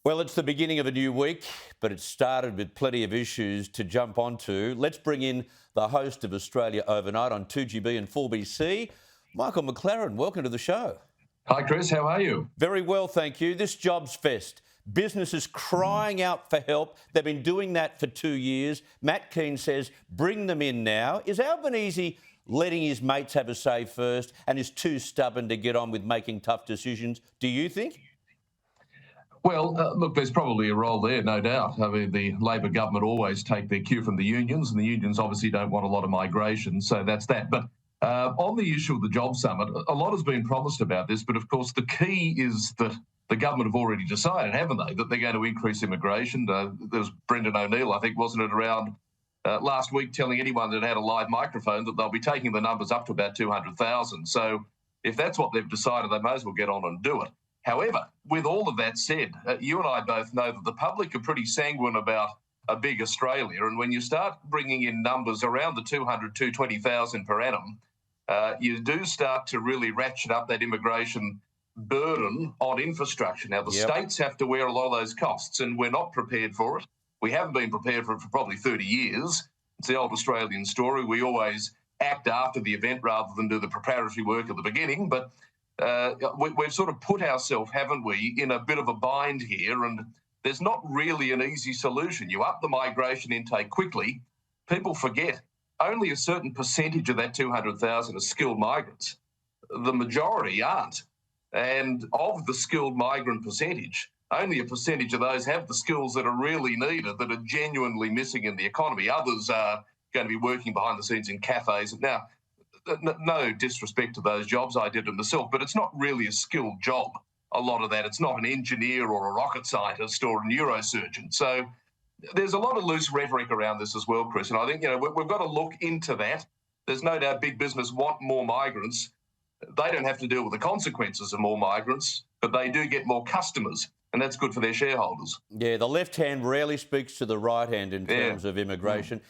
Well, it's the beginning of a new week, but it started with plenty of issues to jump onto. Let's bring in the host of Australia Overnight on 2GB and 4BC, Michael McLaren. Welcome to the show. Hi, Chris. How are you? Very well, thank you. This jobs fest. Businesses crying out for help. They've been doing that for 2 years. Matt Keane says, bring them in now. Is Albanese letting his mates have a say first and is too stubborn to get on with making tough decisions, do you think? Well, look, there's probably a role there, no doubt. I mean, the Labor government always take their cue from the unions, and the unions obviously don't want a lot of migration, so that's that. But on the issue of the Job Summit, a lot has been promised about this, but of course the key is that the government have already decided, haven't they, that they're going to increase immigration. There was Brendan O'Neill, I think, wasn't it, around last week telling anyone that had a live microphone that they'll be taking the numbers up to about 200,000. So if that's what they've decided, they may as well get on and do it. However, with all of that said, you and I both know that the public are pretty sanguine about a big Australia. And when you start bringing in numbers around the 220,000 per annum, you do start to really ratchet up that immigration burden on infrastructure. Now, the states have to wear a lot of those costs, and we're not prepared for it. We haven't been prepared for it for probably 30 years. It's the old Australian story. We always act after the event rather than do the preparatory work at the beginning. But we've sort of put ourselves, haven't we, in a bit of a bind here, and there's not really an easy solution. You up the migration intake quickly, people forget only a certain percentage of that 200,000 are skilled migrants. The majority aren't. And of the skilled migrant percentage, only a percentage of those have the skills that are really needed, that are genuinely missing in the economy. Others are going to be working behind the scenes in cafes. Now, no disrespect to those jobs, I did it myself, but it's not really a skilled job, a lot of that. It's not an engineer or a rocket scientist or a neurosurgeon. So there's a lot of loose rhetoric around this as well, Chris, and I think we've got to look into that. There's no doubt big business want more migrants. They don't have to deal with the consequences of more migrants, but they do get more customers, and that's good for their shareholders. Yeah, the left hand rarely speaks to the right hand in terms of immigration.